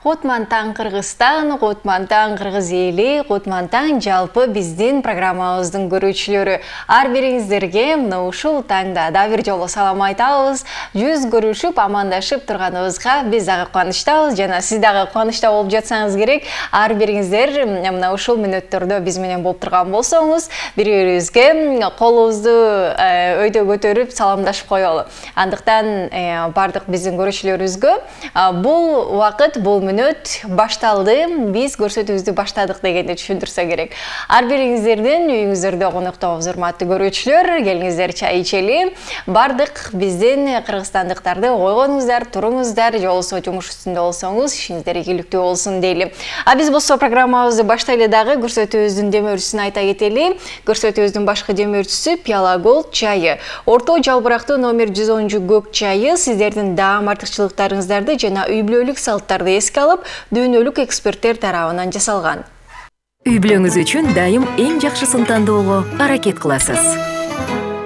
Кутмантан Кыргызстан, Кутмантан Кыргыз эли, Кутмантан жалпы биздин программабыздын көрүүчүлөрү. Ар бириңиздерге ушул таңда да бир жолу салам айтабыз. Жүз көрүшүп, амандашып турганыбызга биз дагы кубанычтабыз жана сиз дагы кубанычта болуп жатсаңыз керек. Ар бириңиздер мына ушул мүнөттөрдө биз менен болуп турган болсоңуз, бири-бирибизге колубузду өйдө көтөрүп саламдашып коелу. Андыктан бардык биздин көрүүчүлөрүбүзгө бул убакыт, бул мүнөт башталды, биз көрсөтүүбүздү баштадык дегенди түшүндүрсө керек. Ар бириңиздердин үйүңүздөрдө коноктобуз, урматтуу көрүүчүлөр, келиңиздер чай ичели. Бардык биздин кыргызстандыктарды койгонуңуздар, туруңуздар, же болбосо жумуш үстүндө болсоңуз, ишиңиздер ийгиликтүү болсун дейли. Биз болсо программабызды баштайлы дагы көрсөтүүбүздүн демөөрчүсүн айта кетели. Көрсөтүүбүздүн башкы демөөрчүсү Пиала Голд чайы. Орто жалбырактуу номер 110 көк чайы сиздердин даам артыкчылыктарыңыздарды жана үй бүлөлүк салттарды эске алып, дүйнөлүк эксперттер тарабынан жасалган. Үй бүлөңүз үчүн дайым эң жакшысын тандоого аракет кыласыз.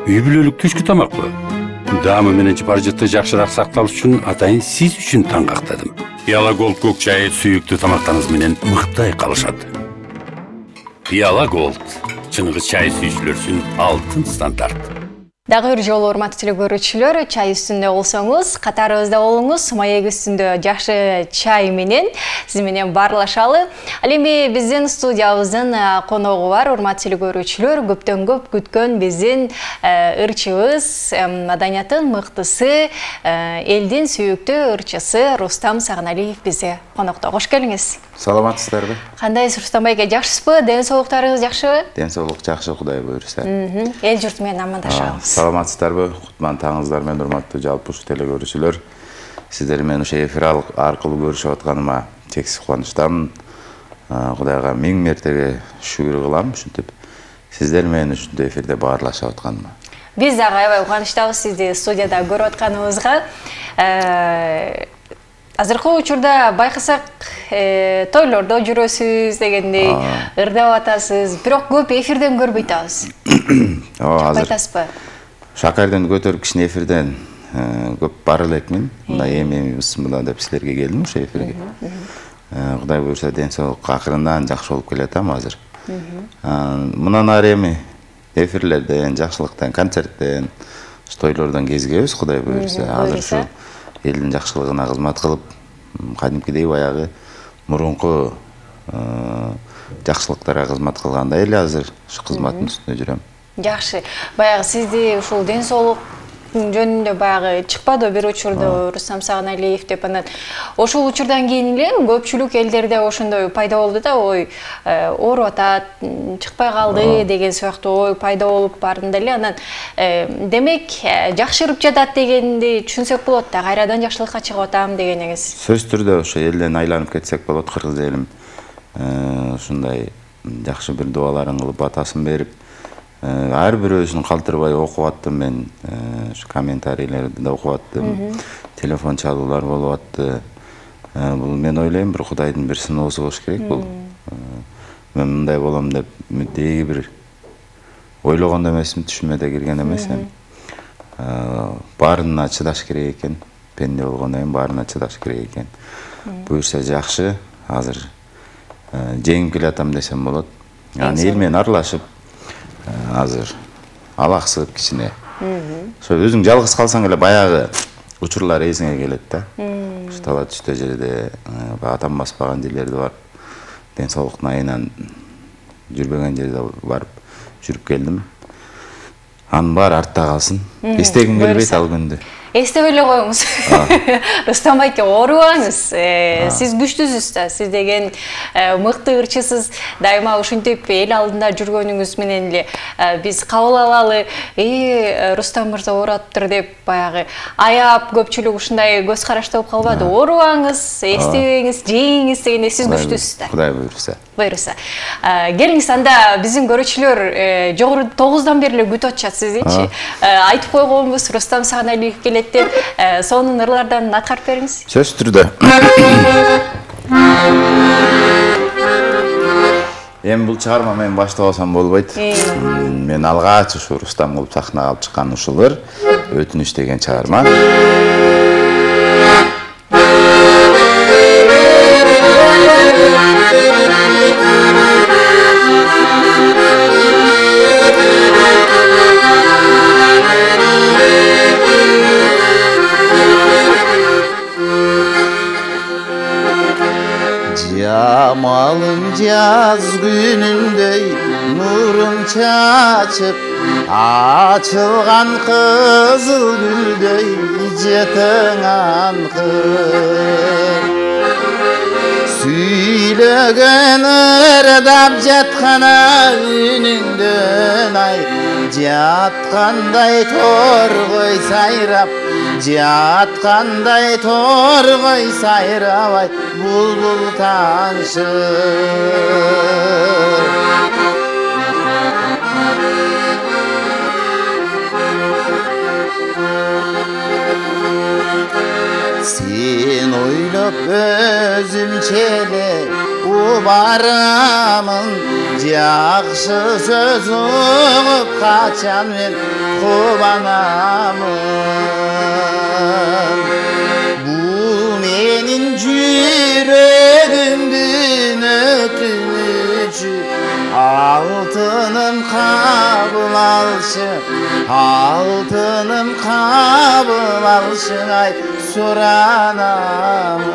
Үй бүлөлүк түшкү тамакпы? Даамы менен бажытты жакшыраак сакталыш үчүн атайын сиз үчүн таңгактадым. Пиала Голд көк чайы сүйүктүү тамактарыңыз менен мыктай калышат. Пиала Голд чыныгы чай сүйүүчүлөр үчүн алтын стандарт. Дагы бир жолу урматтуу телекөрүүчүлөр, чай үстүндө болсоңуз, катарыбызда болуңуз, маек үстүндө жакшы чай менен сиз менен баарлашалы. Ал эми биздин студиябыздын коногу бар, урматтуу телекөрүүчүлөр, көптөн көп күткөн биздин ырчыбыз, маданияттын мыктысы, элдин сүйүктүү ырчысы Рустам Сагыналиев бизде конокто. Кош келиңиз. Саламатсыздарбы? Кандайсыз, Рустам байке, жакшысызбы? Ден соолуктарыңыз жакшыбы? Ден соолук жакшы, Кудай буйруса. Эл журт менен амандашабыз. Саламатсыздарбы? Кутмантаңыздар менен урматтуу жалпы телекөрүүчүлөр. Сиздер менен ошо эфир аркылуу көрүшүп атканыма чексиз кубанычтамын. Кудайга миң мертебе шүгүр кылам, ушинтип сиздер менен ушундай эфирде баарлашып атканыма. Биз дагы аябай кубанычтабыз сизди студияда көрүп атканыбызга. Азыркы учурда байкасак, тойлордо жүрөсүз дегендей, ырдап атасыз, бирок көп эфирден көрбөйт атабыз. Азыр айтасызбы? Шакардын көтөрүп кичине эфирден көп бара элекмин. Мына эми деп силерге келдим ошо эфирге. Кудай буйруса ден соолук акырындан жакшы болуп келатам азыр. Мындан ары эми эфирлерден, жакшылыктан, концерттен, тойлордон кезигебиз, Кудай буйруса. Азыр ушу элдин жакшылыгына кызмат кылып, кадимкидей баягы мурунку жакшылыктарга кызмат кылгандай эле азыр ушу кызматтын үстүндө жүрөм. Жакшы. Баягы сизди ушул ден соолук жөнүндө баягы чыкпады бир учурда Рустам Сагыналиев деп, анан ошол учурдан кийин эле көпчүлүк элдерде ошондой пайда болду да, ой, ооруп атат, чыкпай калды деген сыяктуу ой пайда болуп бардында эле. Анан демек жакшырып жатат дегенди түшүнсөк болот да, кайрадан жакшылыкка чыгып атам дегениңиз. Сөзсүз түрдө ошо элден айланып кетсек болот, кыргыз элим ушундай жакшы бир дуаларын кылып, батасын берип, ар бирөөсүн калтырбай окуп аттым мен, комментарийлерди да окуп аттым, телефон чалуулар болуп атты. Бул мен ойлойм бир Кудайдын бир сыноосу болуш керек бул. Мен мындай болом деп деги бир ойлогон эмесмин, түшүмө да кирген эмесмин. Баарына чыдаш керек экен, пенде болгондон кийин баарына чыдаш керек экен. Буюрса жакшы, азыр жеңип келатам десем болот. Аны эл менен аралашып, азыр алаксып кичине. Ошо өзүң жалгыз калсаң эле баягы учурлар эсиңе келет да. Ушу тала түштө жерде атам баспаган жерлерде барып, ден соолуктун айынан жүрбөгөн жерде барып жүрүп келдим. Анын баары артта калсын. Эстегим келбейт ал күндү. Эстеп эле коюңуз. Рустам байке, оорубаңыз. Сиз күчтүүсүз да. Сиз деген мыкты ырчысыз. Дайыма ушинтип эл алдында жүргөнүңүз менен эле биз кабыл алалы. Рустам мырза ооруптур деп баягы аяп көпчүлүк ушундай көз карашта болуп калбады. Оорубаңыз, эстебеңиз, жеңиңиз дегенде сиз күчтүүсүз да. Кудай буйруса. Буйруса. Келиңиз, анда биздин көрүүчүлөр жогору 9-дан бери эле күтүп атышат сиздичи. Айтып койгонбуз, Рустам Сагыналиев келет деп, сонун ырлардан аткарып бериңиз. Сөзсүз түрдө. Эми бул чыгарма мен баштабасам болбойт. Мен алгач ушу Рустам кылып сахнага алып чыккан ушул ыр өтүнүч деген чыгарма. Amalın yaz günündey nurun çaçıp açılgan kızıl güldey jetin ankır Süylegen ırdap jatkana үнүңдөн ay Жатқандай торғой сайрап Жатқандай торғой сайрап ай Бұлбұл таңшы Sen ойлоп өзүмчеле убарамын Жакшы сөз угуп качан мен кубанамын Бул менин жүрөгүмдүн өтүнүчү Алтыным кабыл алшы Алтыным кабыл алшы ай суранамын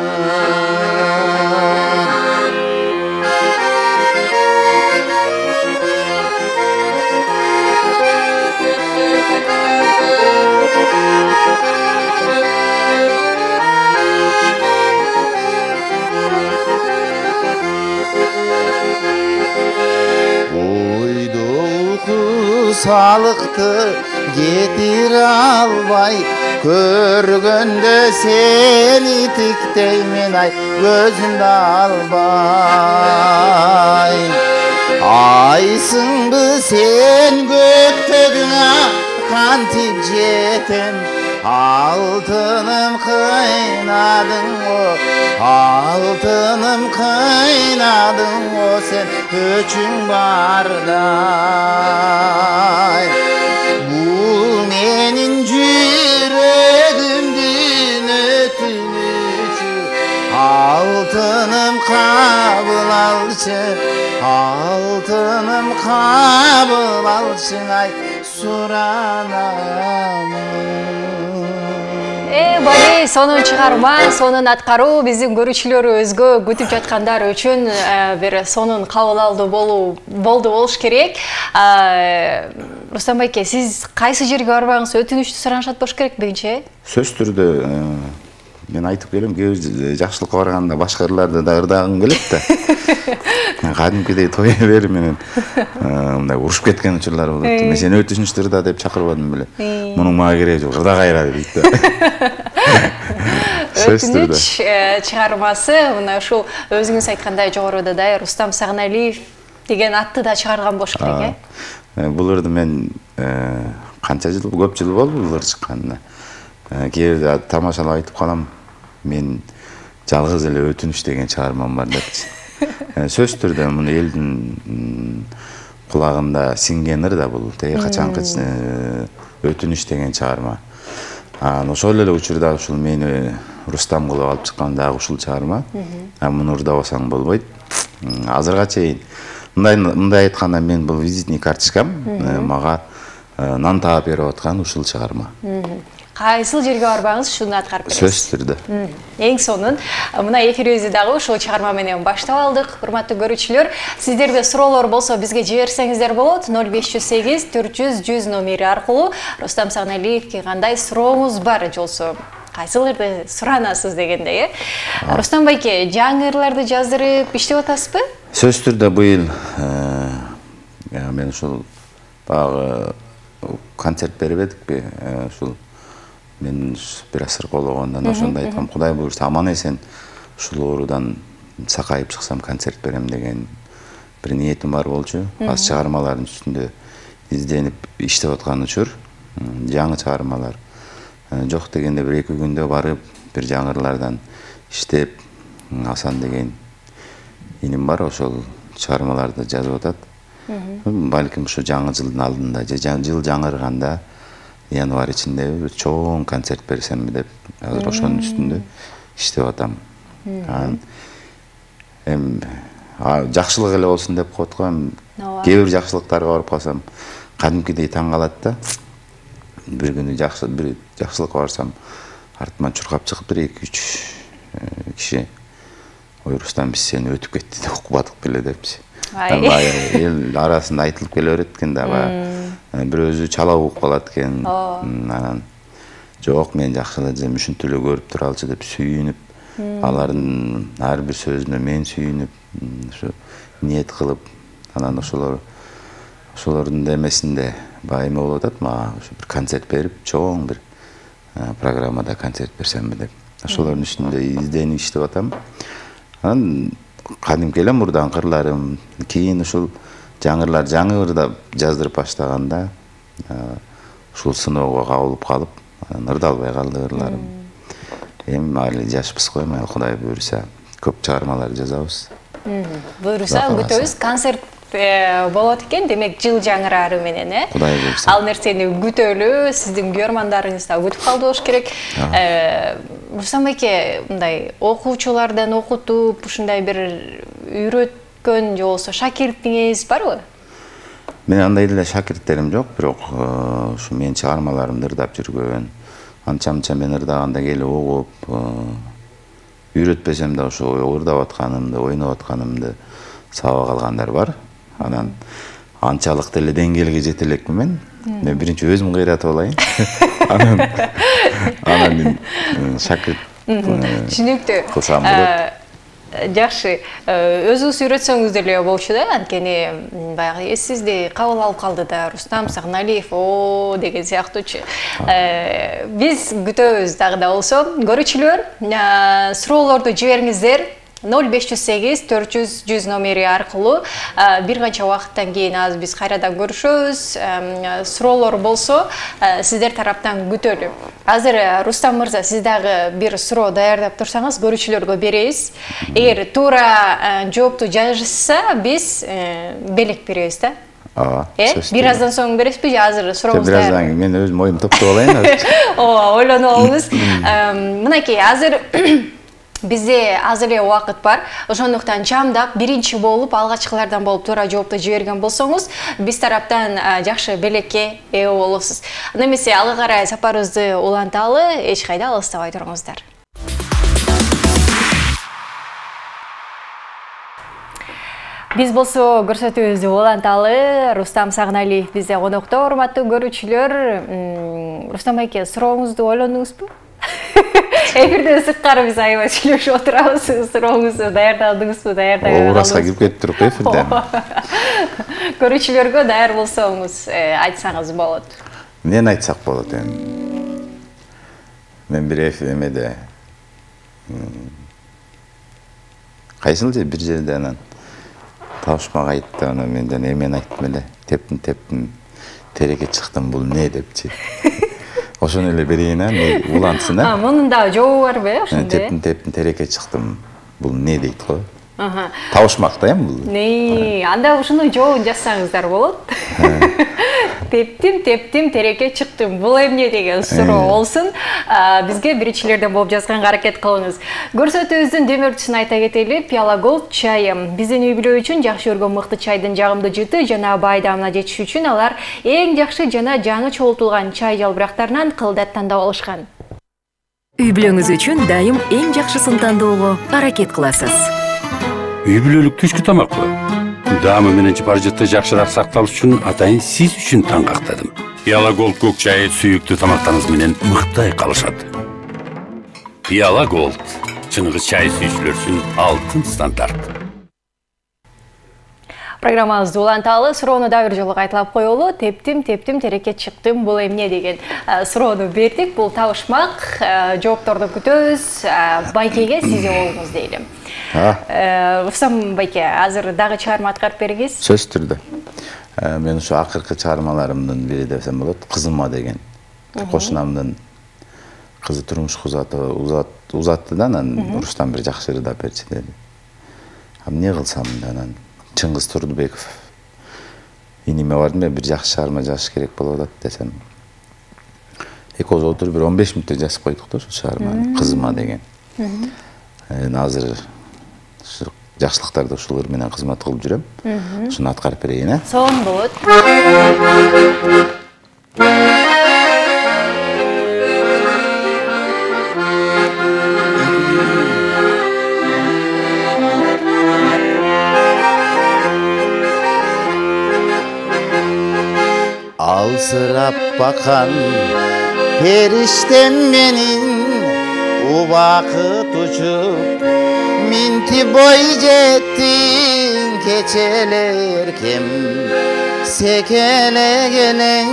Салықты кетір албай Көргөнде сені тиктеймен ай Көзімді албай Айсыңбы сен көктөгүңа кантип жетем Алтыным кыйнадың о Алтыным кыйнадың о Сен өчүң бардай Бул менин жүрөгүмдүн өтүнүчү Алтыным кабыл алчы Алтыным кабыл алчы ай суранамын Бали сонун чыгарма, сонун аткаруу биздин көрүүчүлөрүбүзгө күтүп жаткандар үчүн бир сонун кабыл алуу болуш керек. Рустам байке, сиз кайсы жерге барбаңыз өтүнүчтү суранышат болуш керек биринчи? Сөз түрдө мен айтып келем, кээ бир жакшылыкка барганда башкаларды да ырдагым келет да. Кадимкидей той бери менен мындай урушуп кеткен учурлар болот. Мен сени өтүнүчтү ырда деп чакырбадым беле. Мунун мага кереги жок, ырда кайра дейт да. Өтүнүч чыгармасы мына ушул өзүңүз айткандай жогоруда да Рустам Сагыналиев деген атты да чыгарган болуш керек, Бул ырды мен канча жыл, көп жыл болду бул ыр чыкканына. Кээ бирде тамашалап айтып калам. Мен жалгыз эле өтүнүч деген чыгармам бар депчи. Сөз түрдө муну элдин кулагында сиңген ыр да бул. Качанкы өтүнүч деген чыгарма. Ошол эле учурда ушул мени Рустам кылып алып чыккан дагы ушул чыгарма. Муну ырдабасаң болбойт. Азырга чейин мындай айтканда мен бул визитный карточкам, мага нан таап берип аткан ушул чыгарма. Кайсыл жерге барбаңыз шуну аткарып бересиз. Сөз түрдө. Эң сонун. Мына эфирибизди дагы ушул чыгарма менен баштап алдык. Урматтуу көрүүчүлөр, сиздерде суроолор болсо бизге жиберсеңиздер болот. 0508 400 100 номери аркылуу Рустам Сагыналиевке кандай сурооңуз бар жолсо кайсыл ырды суранасыз дегендей, Рустам байке, жаңы ырларды жаздырып иштеп атасызбы? Сөз түрдө быйыл мен ушул багы концерт берип эдикпи, ушул мен бир асыр кологондон ошондо айткам, Кудай буйрса аман эсен ушул оорудан сакайып чыксам концерт берем деген бир ниетим бар болчу. Аз чыгармалардын үстүндө изденип иштеп аткан учур, жаңы чыгармалар жок дегенде бир 2 күндө барып бир жаңырлардан иштеп, Асан деген иним бар, ошол чыгармаларды жазып атат. Балким ушу жаңы жылдын алдында же жыл жаңырганда январь ичинде бир чоң концерт берсемби деп азыр ошонун үстүндө иштеп атам. Жакшылык эле болсун деп коет го. Кээ бир жакшылыктарга барып калсам кадимкидей таң калат да. Бир күнү жакшылыкка барсам артыман чуркап чыгып бир 2-3 киши Рустам биз сени өтүп кетти деп укпадык беле депчи. Ай. Баягы эл арасында айтылып келе берет экен дагы. Бир өзү чала угуп калат экен. Анан жок, мен жакшы эле ушинтип эле көрүп туралчы деп сүйүнүп, алардын ар бир сөзүнө мен сүйүнүп, ушу ниет кылып, анан ошолордун демесинде байыма болуп атат, мага ушу бир концерт берип, чоң бир программада концерт берсемби деп. Ошолордун үстүндө изденип иштеп атам. Анан кадимки эле мурдаңкы ырларым, кийин ушул жаңы ырда жаздырып баштаганда ушул сыноого кабылып калып, ырдалбай калды ырларым. Эми али жашпыз го, эми Кудай буйруса көп чыгармалар жазабыз. Буйруса күтөбүз. Концерт болот экен, демек жыл жаңырары менен, Кудай буйруса. Ал нерсени күтөлү, сиздин көрмандарыңыз да күтүп калды болуш керек. Рустам эке, мындай окуучулардан окутуп, ушундай бир үйрөткөн же болсо шакиртиңиз барбы? Мен андай деле шакирттерим жок, бирок ушу менин чыгармаларымды ырдап жүргөн, анча-мынча мен ырдаганда келип угуп, үйрөтпесем да ошо ырдап атканымды, ойноп атканымды сабак алгандар бар. Анан анчалык деле деңгээлге жете элекмин мен биринчи өзүм кыйратып алайын. Анан мен шакирт түшүнүктүү. Кылсам болот. Жакшы, өзүңүз үйрөтсөңүз деле болчу да, анткени баягы сизди кабыл алып калды да Рустам Сагыналиев деген сыяктуучу. Биз күтөбүз дагы да болсо. Көрүүчүлөр, суроолорду жибериңиздер. 0508 400 100 номери аркылуу бир канча убакыттан кийин азыр биз кайрадан көрүшөбүз. Суроолор болсо сиздер тараптан күтөлү. Азыр Рустам мырза, сиз дагы бир суроо даярдап турсаңыз көрүүчүлөргө беребиз. Эгер туура жоопту жазышса, биз белек беребиз да. Бир аздан соң бересизби же азыр сурообуз даяр? Бир аздан мен өзүм оюмду топтоп алайын. Ойлонуп алыңыз. Мынакей, азыр бизде азыр эле убакыт бар. Ошондуктан чамдап биринчи болуп, алгачкылардан болуп туура жоопту жиберген болсоңуз, биз тараптан жакшы белекке ээ болосуз. Анда эмесе алга карай сапарыбызды уланталы, эч кайда алыстабай туруңуздар. Биз болсо көрсөтүүбүздү уланталы. Рустам Сагыналиев бизде конокто, урматтуу көрүүчүлөр. Рустам эке, сурооңузду ойлондуңузбу? Эфирде сырткары биз аябай сүйлөшүп отурабыз. Сурооңузду даярдадыңызбы? Оораска кирип кетип туруп эфирде. Көрүүчүлөргө даяр болсоңуз айтсаңыз болот. Эмнени айтсак болот эми? Мен бир эфирде кайсыл же бир жерде анан табышмак айтты, анан менден эмени айттым эле. Тептим, тереке чыктым, бул не депчи. Ошону эле берейин, улантсын. Мунун да жообу барбы, ошондой? Тептим, тереке чыктым, бул не дейт го. Табышмак да бул. Анда ушунун жообун жазсаңыздар болот. Тептим, тереке чыктым. Бул эмне деген суроо болсун. Бизге биринчилерден болуп жазганга аракет кылыңыз. Көрсөтүүбүздүн демөөрчүсүн айта кетели. Пиала Gold чайы. Биздин үй бүлө үчүн жакшы көргөн мыкты чайдын жагымдуу жыты жана байдамына жетиш үчүн алар эң жакшы жана жаңы чогултулган чай жалбырактарынан кылдат тандап алышкан. Үй бүлөңүз үчүн дайым эң жакшысын тандоого аракет кыласыз. Үй бүлөлүк түшкү тамакпы? Даамы менен жыпар-жыты жакшыраак сакталыш үчүн атайын сиз үчүн таңгактадым. Пиала Gold көк чайы сүйүктүү тамактарыңыз менен мыктай калышат. Пиала Gold чыныгы чай сүйүүчүлөр үчүн алтын стандарт. Программабызды уланталы. Суроону да бир жолу кайталап коелу. Тептим, тереке чыктым, бул эмне деген суроону бердик. Бул табышмак. Жоопторду күтөбүз. Байкеге сиз болуңуз дейли. Рустам байке, азыр дагы чыгарма аткарып бергиз. Сөзсүз түрдө. Мен ушу акыркы чыгармаларымдын бири десем болот, Кызыма деген. Кошунамдын кызы турмушка узатты да, анан Рустам бир жакшы ырдап берчи деди. Эмне кылсам да, анан Чыңгыз Турдубеков иниме бардым, бир жакшы чыгарма жазыш керек болуп атат десем. Экөөбүз отуруп бир 15 мүнөттө жазып койдук да ошол чыгарманы, Кызыма деген. Азыр жакшылыктарды ушул ыр менен кызмат кылып жүрөм. Ушуну аткарып берейин, Сонун болот. асырап бақан періштем менің убақыт ұшып минти бой жеттің кечелер кем секелегелең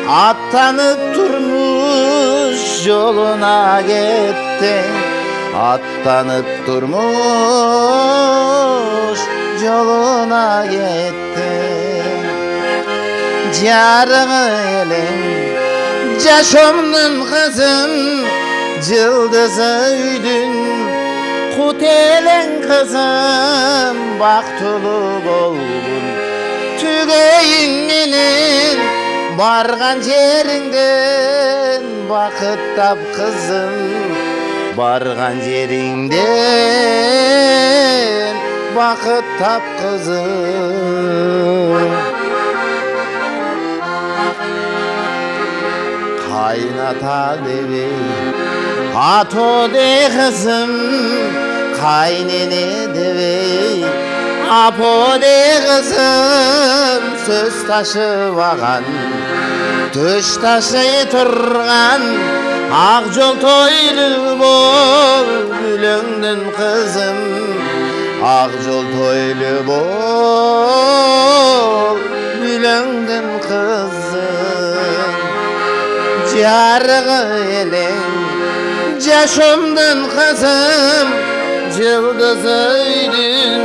аттанып тұрмыш жолына кеттің аттанып тұрмыш жолuna gittim Jarığı elin Caşomdun kızım Cıldızı üydün Kut elin kızım Baktulu bolgun Tügeyin menin Bargan jerinden Bakıt tap kızım Bargan jerinden Bakıt tap kızım Kaynata devi Ato de kızım Kaynene devi Apo de kızım Söz taşı vagan Töş taşı turgan Ak jol toylu bol Gülüngdün kızım Ak jol toylu bol Gülüngdün kızım Jarığı elin Caşomdun kızım Cıldızı üydün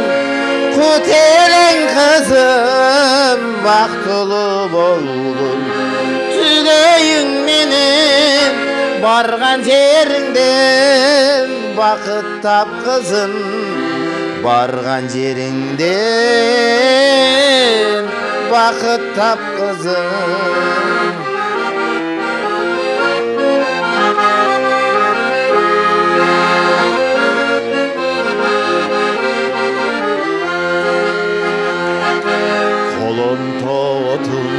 Kut elin kızım Baktulu bolgun Tügeyin menin Bargan jerinden Bakıt tap kızım Bargan jerinden Bakıt tap kızım Kolun totun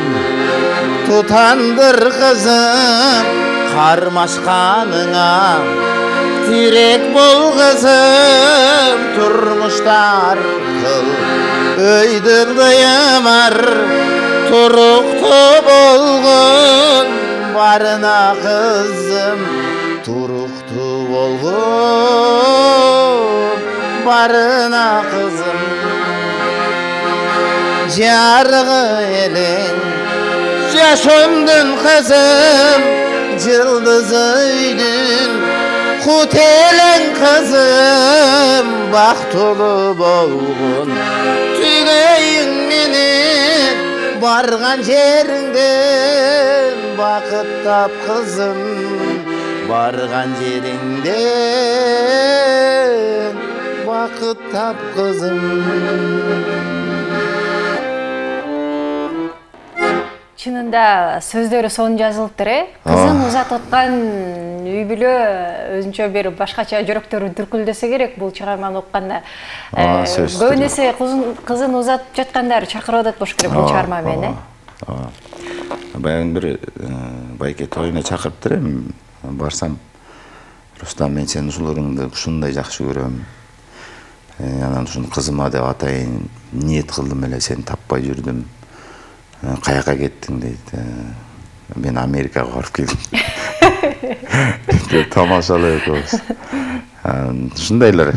Tutandır kızım Karmaşkanına Direk bol kızım Turmuştar kıl Öydürlü yamar Turuktu bolgun Barına kızım Turuktu bolgun Barına kızım Jarığı elin Caşomdun kızım Cıldızı üydün Kut elin kızım Baktulu bolgun Tügeyin menin Bargan jerinden Bakıt tap kızım Bargan jerinden Bakıt tap kızım Чынында сөздөрү сонун жазылыптыр, Кызын узатып аткан үй бүлө өзүнчө бир башкача жүрөктөрү дүркүлдөсө керек бул чыгарманы окуганда. Көбүнесе кызын узатып жаткандар чакырып атат болуш керек бул чыгарма менен. Баягы бир байке тоюна чакырыптыр эми. Барсам, Рустам, мен сенин ушуларыңды ушундай жакшы көрөм. Анан ушуну кызыма деп атайын, ниет кылдым эле, сени таппай жүрдүм. Каяка кеттиң дейт. Мен Америкага барып келдим. Тамашалай экөөбүз. Ушундайлар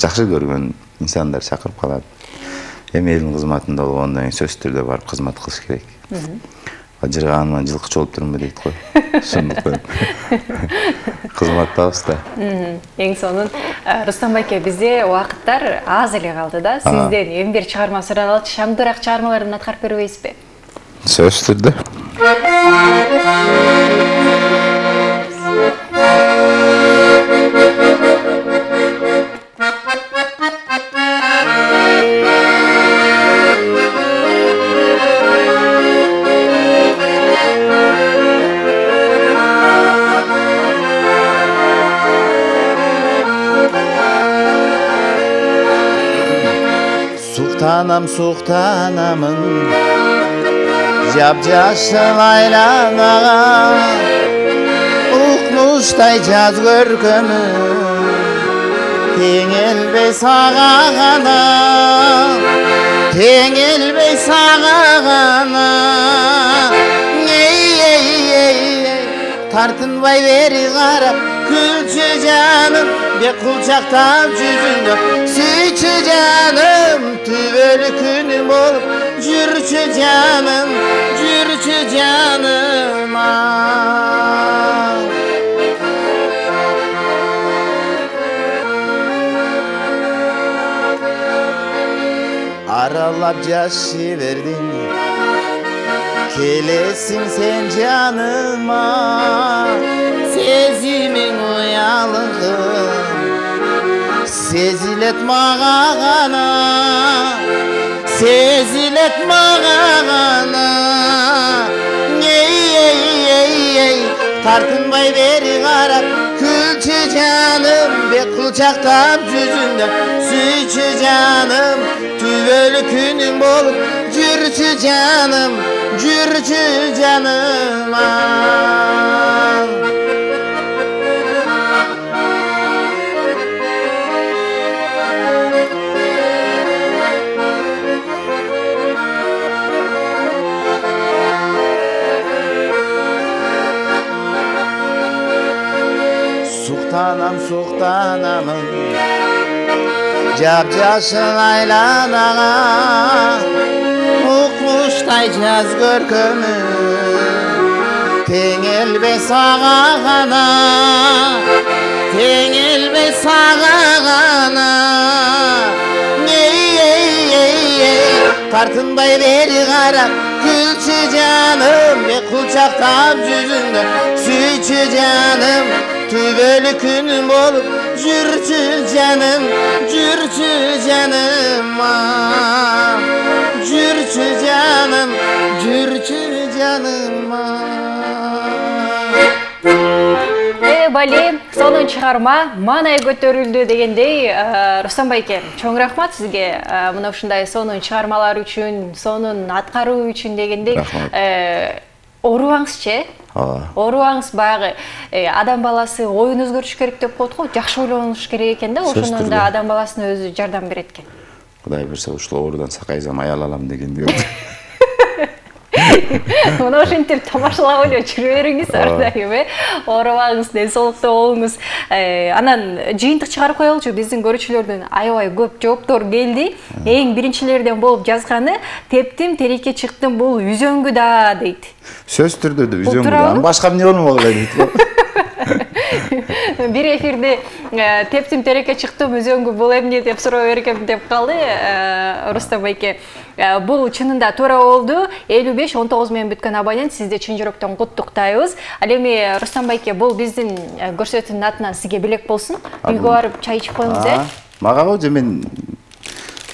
жакшы көргөн инсандар чакырып калат. Эми элдин кызматында болгондон кийин сөзсүз түрдө барып кызмат кылыш керек. Ажырганыман жылкычы болуп турмун дейт го. Ошондуктан кызматтабыз да. Эң сонун Рустам байке, бизде убакыттар аз эле калды да. Сизден эми бир чыгарма суралычы, шаңдыраак чыгармаларын аткарып бербейсизби? Сөзсүз түрдө. Suqtanam suqtanamın Jap-jaşıl aylanağa Uqmuşday jaz görkümü Teңелбей sağa gana Teңелбей sağa gana Tartınbay beri qarab Külçü canım Bek kulçaqtab жүзүңдө Sүйçü canım Tübölü күнүм olup Жүрчü canım Жүрчü canım Aralap jaşı verdin Kelesin sen canıma Sezimin uyalığın Sezilet mağana Sezilet mağana Tartınbay beri qarab Külçü canım Bek kulçaqtab жүзүңдө Sүйçü canım Tübölü күнүм olup Жүрчü canım Жүрчü canım Suqtanamın Jap-jasыл aylanağa Uqmuştay jaz görkөmü Teңелбей sağa gana Teңелбей sağa gana Tartınbay beri qarab Külçü canım Bek kulçaqtab жүзүңdө Sүйçü canım Tübölü күнүм olup Жүрчü canım Жүрчü canım Жүрчü canım Жүрчü canım Бали, сонун чыгарма Манай көтөрүлдү дегендей, Рустам байке, чоң рахмат сизге мына ушундай сонун чыгармалар үчүн, сонун аткаруу үчүн дегендей. Оорубаңызчы? Оорубаңыз баягы адам баласы оюн өзгөртүш керек деп коет го, жакшы ойлонуш керек экен да, ошондон да адам баласына өзү жардам берет экен. Кудай берсе ушул оорудан сакайсам аял алам дегендей. Мына ошентип тамашалап эле жүрө бериңиз ар дайым, оорубаңыз, ден соолукта болуңуз. Анан жыйынтык чыгарып коелучу, биздин көрүүчүлөрдүн аябай көп жооптор келди. Эң биринчилерден болуп жазганы тептим, тереке чыктым, бул үзөңгү да дейт. Сөз түрдө үзөңгү да. Башка эмне болмок эле дейт. Bir эфирде тептим, тереке чыктым, үзөңгү бул эмне деп суроо беркем деп калды Рустам байке. Бул чынында туура болду. 55-19 менен бүткөн абонент, сизди чын жүрөктөн куттуктайбыз. Ал эми Рустам байке, бул биздин көрсөтүүнүн атынан сизге белек болсун. Үйгө барып чай ичип коюңуз, Мага же мен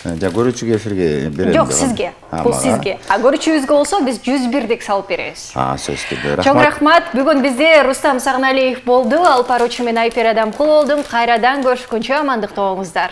көрүүчүгө эфирге берем. Жок, сизге. Бул сизге. Көрүүчүбүзгө болсо биз 101 салып беребиз. Сөз түрдө. Рахмат. Чоң рахмат. Бүгүн бизде Рустам Сагыналиев болду. Ал паручу мен Айпер Адамкул болдум. Кайрадан көрүшкөнчө амандыкта болуңуздар.